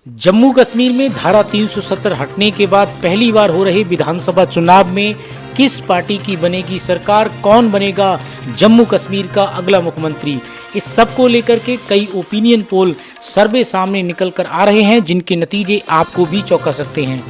जम्मू कश्मीर में धारा 370 हटने के बाद पहली बार हो रहे विधानसभा चुनाव में किस पार्टी की बनेगी सरकार, कौन बनेगा जम्मू कश्मीर का अगला मुख्यमंत्री, इस सब को लेकर के कई ओपिनियन पोल सर्वे सामने निकल कर आ रहे हैं जिनके नतीजे आपको भी चौंका सकते हैं।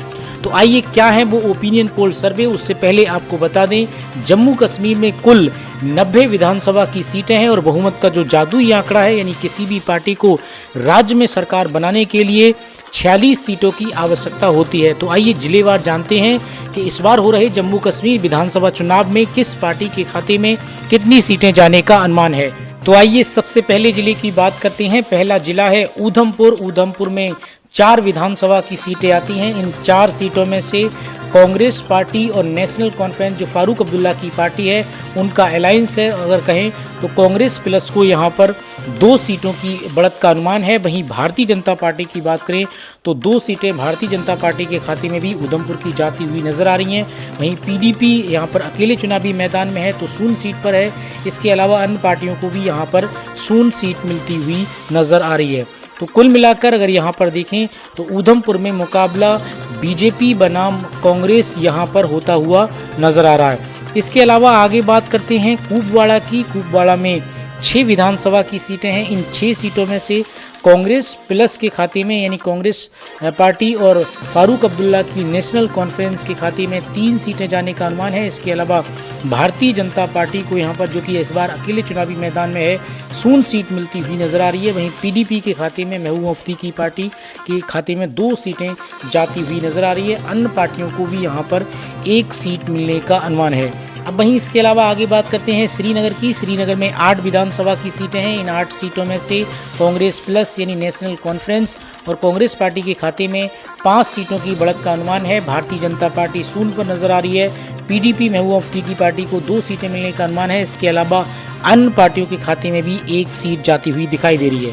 तो आइए क्या है वो ओपिनियन पोल सर्वे, उससे पहले आपको बता दें जम्मू कश्मीर में कुल 90 विधानसभा की सीटें हैं और बहुमत का जो जादुई आंकड़ा है, यानी किसी भी पार्टी को राज्य में सरकार बनाने के लिए 46 सीटों की आवश्यकता होती है। तो आइए जिलेवार जानते हैं कि इस बार हो रहे जम्मू कश्मीर विधानसभा चुनाव में किस पार्टी के खाते में कितनी सीटें जाने का अनुमान है। तो आइए सबसे पहले जिले की बात करते हैं। पहला जिला है ऊधमपुर। ऊधमपुर में 4 विधानसभा की सीटें आती हैं। इन 4 सीटों में से कांग्रेस पार्टी और नेशनल कॉन्फ्रेंस जो फारूक अब्दुल्ला की पार्टी है उनका अलायंस है। अगर कहें तो कांग्रेस प्लस को यहाँ पर 2 सीटों की बढ़त का अनुमान है। वहीं भारतीय जनता पार्टी की बात करें तो 2 सीटें भारतीय जनता पार्टी के खाते में भी ऊधमपुर की जाती हुई नजर आ रही हैं। वहीं पीडीपी यहाँ पर अकेले चुनावी मैदान में है तो शून्य सीट पर है। इसके अलावा अन्य पार्टियों को भी यहाँ पर शून्य सीट मिलती हुई नजर आ रही है। तो कुल मिलाकर अगर यहाँ पर देखें तो ऊधमपुर में मुकाबला बीजेपी बनाम कांग्रेस यहाँ पर होता हुआ नजर आ रहा है। इसके अलावा आगे बात करते हैं कुपवाड़ा की। कुपवाड़ा में 6 विधानसभा की सीटें हैं। इन 6 सीटों में से कांग्रेस प्लस के खाते में यानी कांग्रेस पार्टी और फारूक अब्दुल्ला की नेशनल कॉन्फ्रेंस के खाते में 3 सीटें जाने का अनुमान है। इसके अलावा भारतीय जनता पार्टी को यहाँ पर जो कि इस बार अकेले चुनावी मैदान में है शून्य सीट मिलती हुई नजर आ रही है। वहीं पीडीपी के खाते में महबूब मुफ्ती की पार्टी के खाते में 2 सीटें जाती हुई नजर आ रही है। अन्य पार्टियों को भी यहाँ पर 1 सीट मिलने का अनुमान है। अब वहीं इसके अलावा आगे बात करते हैं श्रीनगर की। श्रीनगर में 8 विधानसभा की सीटें हैं। इन 8 सीटों में से कांग्रेस प्लस यानी नेशनल कॉन्फ्रेंस और कांग्रेस पार्टी के खाते में 5 सीटों की बढ़त का अनुमान है। भारतीय जनता पार्टी शून्य पर नजर आ रही है। पीडीपी महबूब मुफ्ती की पार्टी को 2 सीटें मिलने का अनुमान है। इसके अलावा अन्य पार्टियों के खाते में भी 1 सीट जाती हुई दिखाई दे रही है।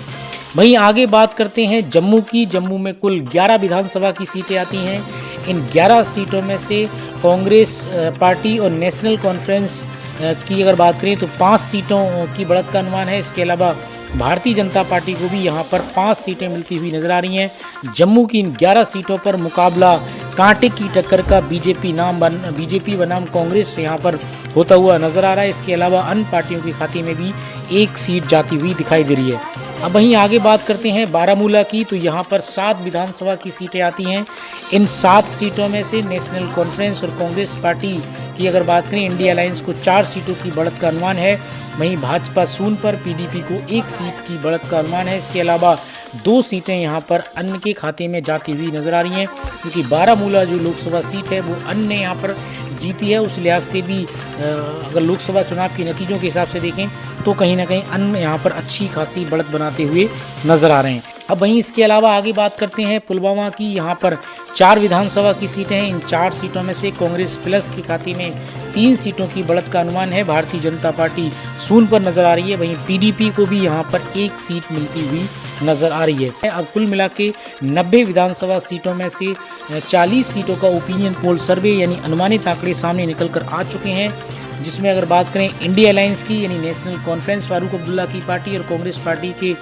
वहीं आगे बात करते हैं जम्मू की। जम्मू में कुल 11 विधानसभा की सीटें आती हैं। इन 11 सीटों में से कांग्रेस पार्टी और नेशनल कॉन्फ्रेंस की अगर बात करें तो 5 सीटों की बढ़त का अनुमान है। इसके अलावा भारतीय जनता पार्टी को भी यहाँ पर 5 सीटें मिलती हुई नजर आ रही हैं। जम्मू की इन 11 सीटों पर मुकाबला कांटे की टक्कर का बीजेपी बनाम कांग्रेस यहाँ पर होता हुआ नजर आ रहा है। इसके अलावा अन्य पार्टियों के खाते में भी 1 सीट जाती हुई दिखाई दे रही है। अब वहीं आगे बात करते हैं बारामूला की। तो यहाँ पर 7 विधानसभा की सीटें आती हैं। इन 7 सीटों में से नेशनल कॉन्फ्रेंस और कांग्रेस पार्टी की अगर बात करें इंडिया अलायंस को 4 सीटों की बढ़त का अनुमान है। वहीं भाजपा शून्य पर, पीडीपी को 1 सीट की बढ़त का अनुमान है। इसके अलावा 2 सीटें यहाँ पर अन्य के खाते में जाती हुई नजर आ रही हैं क्योंकि बारामूला जो लोकसभा सीट है वो अन्य ने यहाँ पर जीती है। उस लिहाज से भी अगर लोकसभा चुनाव के नतीजों के हिसाब से देखें तो कहीं ना कहीं अन्य यहाँ पर अच्छी खासी बढ़त बनाते हुए नजर आ रहे हैं। अब वहीं इसके अलावा आगे बात करते हैं पुलवामा की। यहाँ पर 4 विधानसभा की सीटें हैं। इन 4 सीटों में से कांग्रेस प्लस के खाते में 3 सीटों की बढ़त का अनुमान है। भारतीय जनता पार्टी शून्य पर नजर आ रही है। वहीं पीडीपी को भी यहाँ पर 1 सीट मिलती हुई नजर आ रही है। अब कुल मिला के 90 विधानसभा सीटों में से 40 सीटों का ओपिनियन पोल सर्वे यानी अनुमानित आंकड़े सामने निकल कर आ चुके हैं, जिसमें अगर बात करें इंडिया अलायंस की यानी नेशनल कॉन्फ्रेंस फारूक अब्दुल्ला की पार्टी और कांग्रेस पार्टी के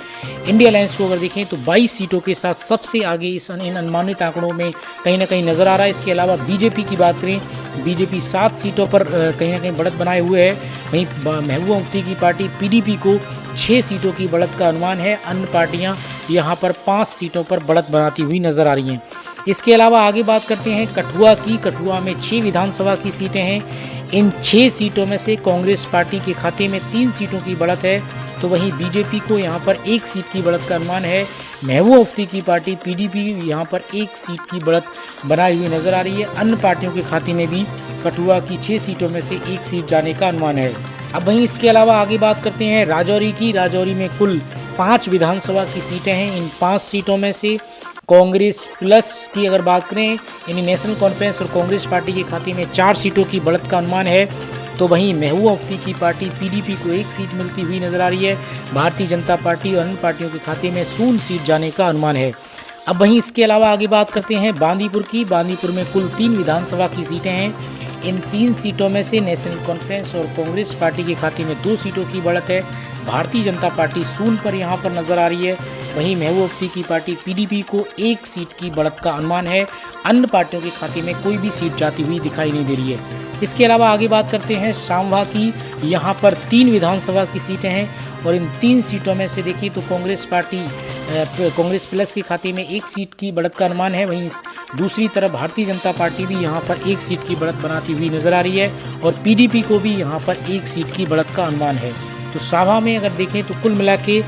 इंडिया अलायंस को अगर देखें तो 22 सीटों के साथ सबसे आगे इन अनुमानित आंकड़ों में कहीं ना कहीं नजर आ रहा है। इसके अलावा बीजेपी की बात करें, बीजेपी 7 सीटों पर कहीं ना कहीं बढ़त बनाए हुए है। वहीं महबूब मुफ्ती की पार्टी पीडीपी को 6 सीटों की बढ़त का अनुमान है। अन्य पार्टियां यहाँ पर 5 सीटों पर बढ़त बनाती हुई नजर आ रही हैं। इसके अलावा आगे बात करते हैं कठुआ की। कठुआ में 6 विधानसभा की सीटें हैं। इन 6 सीटों में से कांग्रेस पार्टी के खाते में 3 सीटों की बढ़त है। तो वहीं बीजेपी को यहाँ पर 1 सीट की बढ़त का अनुमान है। महबूब मुफ्ती की पार्टी पीडीपी यहाँ पर 1 सीट की बढ़त बनाई हुई नजर आ रही है। अन्य पार्टियों के खाते में भी कठुआ की 6 सीटों में से 1 सीट जाने का अनुमान है। अब वहीं इसके अलावा आगे बात करते हैं राजौरी की। राजौरी में कुल 5 विधानसभा की सीटें हैं। इन 5 सीटों में से कांग्रेस प्लस की अगर बात करें यानी नेशनल कॉन्फ्रेंस और कांग्रेस पार्टी के खाते में 4 सीटों की बढ़त का अनुमान है। तो वहीं महबूब मुफ्ती की पार्टी पीडीपी को 1 सीट मिलती हुई नजर आ रही है। भारतीय जनता पार्टी और अन्य पार्टियों के खाते में शून्य सीट जाने का अनुमान है। अब वहीं इसके अलावा आगे बात करते हैं बांदीपुर की। बांदीपुर में कुल 3 विधानसभा की सीटें हैं। इन 3 सीटों में से नेशनल कॉन्फ्रेंस और कांग्रेस पार्टी के खाते में 2 सीटों की बढ़त है। भारतीय जनता पार्टी शून्य पर यहाँ पर नजर आ रही है। वहीं महबूब मुफ्ती की पार्टी पीडीपी को 1 सीट की बढ़त का अनुमान है। अन्य पार्टियों के खाते में कोई भी सीट जाती हुई दिखाई नहीं दे रही है। इसके अलावा आगे बात करते हैं सांभा की। यहाँ पर 3 विधानसभा की सीटें हैं और इन 3 सीटों में से देखिए तो कांग्रेस प्लस के खाते में 1 सीट की बढ़त का अनुमान है। वहीं दूसरी तरफ भारतीय जनता पार्टी भी यहाँ पर 1 सीट की बढ़त बनाती हुई नजर आ रही है और पीडीपी को भी यहाँ पर 1 सीट की बढ़त का अनुमान है। तो सांभा में अगर देखें तो कुल मिला के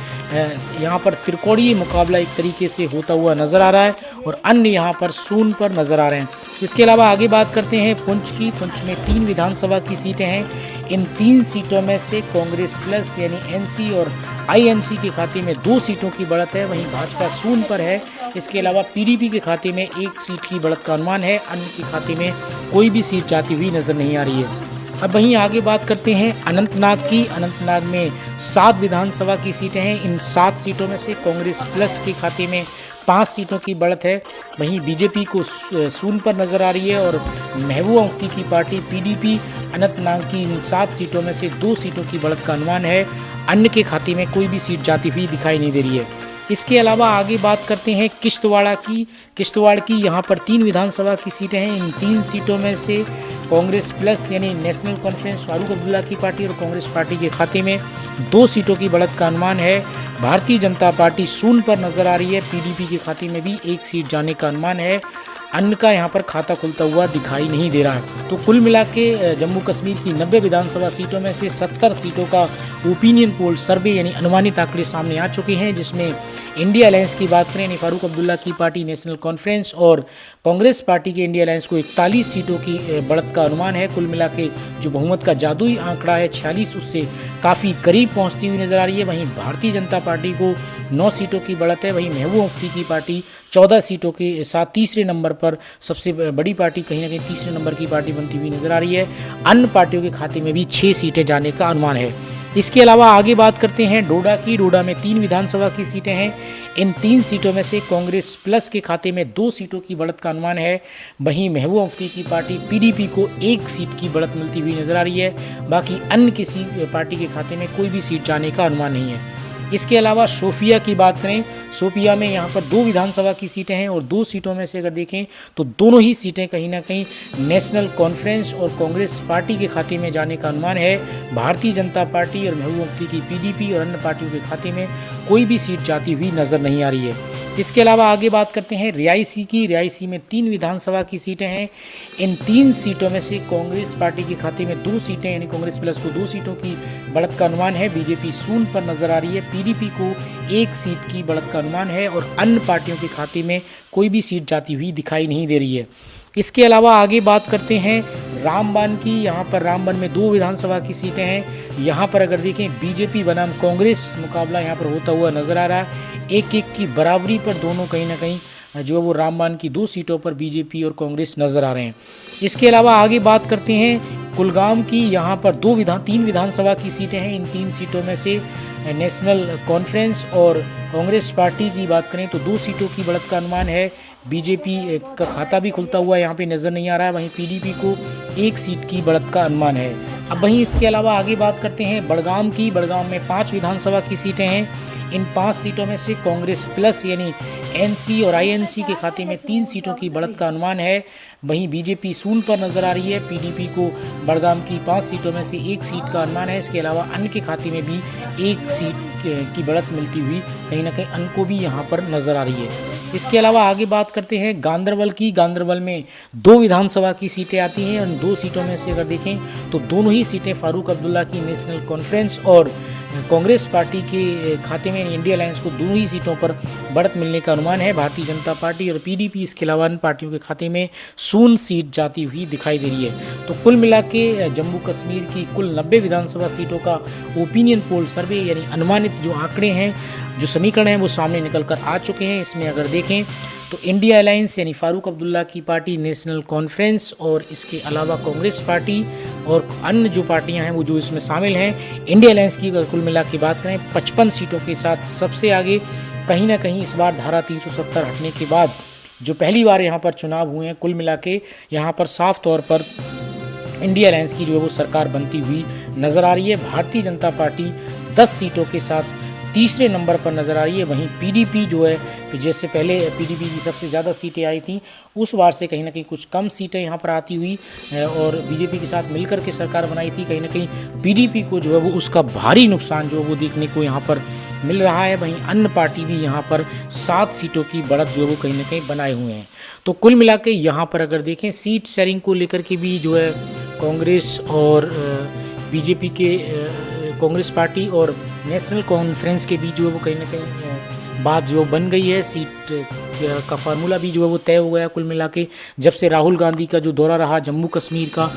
यहाँ पर त्रिकोणीय मुकाबला एक तरीके से होता हुआ नज़र आ रहा है और अन्य यहाँ पर शून्य पर नज़र आ रहे हैं। इसके अलावा आगे बात करते हैं पुंछ की। पुंछ में 3 विधानसभा की सीटें हैं। इन 3 सीटों में से कांग्रेस प्लस यानी एनसी और आईएनसी के खाते में 2 सीटों की बढ़त है। वहीं भाजपा शून्य पर है। इसके अलावा पीडीपी के खाते में 1 सीट की बढ़त का अनुमान है। अन्य के खाते में कोई भी सीट जाती हुई नज़र नहीं आ रही है। अब वहीं आगे बात करते हैं अनंतनाग की। अनंतनाग में 7 विधानसभा की सीटें हैं। इन 7 सीटों में से कांग्रेस प्लस के खाते में 5 सीटों की बढ़त है। वहीं बीजेपी को शून्य पर नज़र आ रही है और महबूबा मुफ्ती की पार्टी पीडीपी अनंतनाग की इन 7 सीटों में से 2 सीटों की बढ़त का अनुमान है। अन्य के खाते में कोई भी सीट जाती हुई दिखाई नहीं दे रही है। इसके अलावा आगे बात करते हैं किश्तवाड़ की। किश्तवाड़ की यहाँ पर 3 विधानसभा की सीटें हैं। इन 3 सीटों में से कांग्रेस प्लस यानी नेशनल कॉन्फ्रेंस फारूक अब्दुल्ला की पार्टी और कांग्रेस पार्टी के खाते में 2 सीटों की बढ़त का अनुमान है। भारतीय जनता पार्टी शून्य पर नजर आ रही है। पीडीपी के खाते में भी 1 सीट जाने का अनुमान है। अन्य का यहाँ पर खाता खुलता हुआ दिखाई नहीं दे रहा है। तो कुल मिला के जम्मू कश्मीर की 90 विधानसभा सीटों में से 70 सीटों का ओपिनियन पोल सर्वे यानी अनुमानित आंकड़े सामने आ चुके हैं, जिसमें इंडिया अलायंस की बात करें यानी फारूक अब्दुल्ला की पार्टी नेशनल कॉन्फ्रेंस और कांग्रेस पार्टी के इंडिया अलायंस को 41 सीटों की बढ़त का अनुमान है। कुल मिला के जो बहुमत का जादुई आंकड़ा है 46, उससे काफ़ी करीब पहुंचती हुई नजर आ रही है। वहीं भारतीय जनता पार्टी को 9 सीटों की बढ़त है। वहीं महबूबा मुफ्ती की पार्टी 14 सीटों के साथ तीसरे नंबर पर सबसे बड़ी पार्टी कहीं ना कहीं तीसरे नंबर की पार्टी बनती हुई नजर आ रही है। अन्य पार्टियों के खाते में भी 6 सीटें जाने का अनुमान है। इसके अलावा आगे बात करते हैं डोडा की। डोडा में 3 विधानसभा की सीटें हैं। इन 3 सीटों में से कांग्रेस प्लस के खाते में 2 सीटों की बढ़त का अनुमान है। वहीं महबूबा मुफ्ती की पार्टी पीडीपी को 1 सीट की बढ़त मिलती हुई नजर आ रही है। बाकी अन्य किसी पार्टी के खाते में कोई भी सीट जाने का अनुमान नहीं है। इसके अलावा शोपिया की बात करें, शोपिया में यहाँ पर 2 विधानसभा की सीटें हैं और 2 सीटों में से अगर देखें तो दोनों ही सीटें कहीं ना कहीं नेशनल कॉन्फ्रेंस और कांग्रेस पार्टी के खाते में जाने का अनुमान है। भारतीय जनता पार्टी और महबूबा मुफ्ती की पीडीपी और अन्य पार्टियों के खाते में कोई भी सीट जाती हुई नज़र नहीं आ रही है। इसके अलावा आगे बात करते हैं रियासी की। रियासी में 3 विधानसभा की सीटें हैं। इन 3 सीटों में से कांग्रेस पार्टी के खाते में 2 सीटें यानी कांग्रेस प्लस को 2 सीटों की बढ़त का अनुमान है। बीजेपी शून्य पर नजर आ रही है। पीडीपी को 1 सीट की बढ़त का अनुमान है और अन्य पार्टियों के खाते में कोई भी सीट जाती हुई दिखाई नहीं दे रही है। इसके अलावा आगे बात करते हैं रामबन की। यहाँ पर रामबन में 2 विधानसभा की सीटें हैं। यहाँ पर अगर देखें बीजेपी बनाम कांग्रेस मुकाबला यहाँ पर होता हुआ नजर आ रहा है। 1-1 की बराबरी पर दोनों कहीं ना कहीं जो वो रामबन की 2 सीटों पर बीजेपी और कांग्रेस नजर आ रहे हैं। इसके अलावा आगे बात करते हैं कुलगाम की। यहाँ पर 3 विधानसभा की सीटें हैं। इन 3 सीटों में से नेशनल कॉन्फ्रेंस और कांग्रेस पार्टी की बात करें तो 2 सीटों की बढ़त का अनुमान है। बीजेपी का खाता भी खुलता हुआ यहाँ पे नज़र नहीं आ रहा है। वहीं पीडीपी को 1 सीट की बढ़त का अनुमान है। अब वहीं इसके अलावा आगे बात करते हैं बड़गाम की। बड़गाम में 5 विधानसभा की सीटें हैं। इन 5 सीटों में से कांग्रेस प्लस यानी एनसी और आईएनसी के खाते में 3 सीटों की बढ़त का अनुमान है। वहीं बीजेपी शून्य पर नजर आ रही है। पीडीपी को बड़गाम की 5 सीटों में से 1 सीट का अनुमान है। इसके अलावा अन्य के खाते में भी 1 सीट की बढ़त मिलती हुई कहीं ना कहीं अन्य को भी यहाँ पर नजर आ रही है। इसके अलावा आगे बात करते हैं गांदरबल की। गांदरबल में 2 विधानसभा की सीटें आती हैं और 2 सीटों में से अगर देखें तो दोनों ही सीटें फारूक अब्दुल्ला की नेशनल कॉन्फ्रेंस और कांग्रेस पार्टी के खाते में इंडिया अलायंस को दोनों ही सीटों पर बढ़त मिलने का अनुमान है। भारतीय जनता पार्टी और पीडीपी इसके अलावा अन्य पार्टियों के खाते में 0 सीट जाती हुई दिखाई दे रही है। तो कुल मिला के जम्मू कश्मीर की कुल 90 विधानसभा सीटों का ओपिनियन पोल सर्वे यानी अनुमानित जो आंकड़े हैं, जो समीकरण हैं वो सामने निकल कर आ चुके हैं। इसमें अगर देखें तो इंडिया अलायंस यानी फारूक अब्दुल्ला की पार्टी नेशनल कॉन्फ्रेंस और इसके अलावा कांग्रेस पार्टी और अन्य जो पार्टियां हैं वो जो इसमें शामिल हैं, इंडिया अलायंस की कुल मिला की बात करें 55 सीटों के साथ सबसे आगे। कहीं ना कहीं इस बार धारा 370 हटने के बाद जो पहली बार यहाँ पर चुनाव हुए हैं, कुल मिला के यहाँ पर साफ तौर पर इंडिया अलायंस की जो है वो सरकार बनती हुई नज़र आ रही है। भारतीय जनता पार्टी 10 सीटों के साथ तीसरे नंबर पर नज़र आ रही है। वहीं पीडीपी जो है, जैसे पहले पीडीपी की सबसे ज़्यादा सीटें आई थी, उस बार से कहीं ना कहीं कुछ कम सीटें यहाँ पर आती हुई और बीजेपी के साथ मिलकर के सरकार बनाई थी, कहीं ना कहीं पीडीपी को जो है वो उसका भारी नुकसान जो है वो देखने को यहाँ पर मिल रहा है। वहीं अन्य पार्टी भी यहाँ पर 7 सीटों की बढ़त जो है वो कहीं ना कहीं बनाए हुए हैं। तो कुल मिला के यहाँ पर अगर देखें सीट शेयरिंग को लेकर के भी जो है कांग्रेस और बीजेपी के कांग्रेस पार्टी और नेशनल कॉन्फ्रेंस के बीच जो है वो कहीं ना कहीं बात जो बन गई है। सीट का फार्मूला भी जो है वो तय हो गया कुल मिला के, जब से राहुल गांधी का जो दौरा रहा जम्मू कश्मीर का।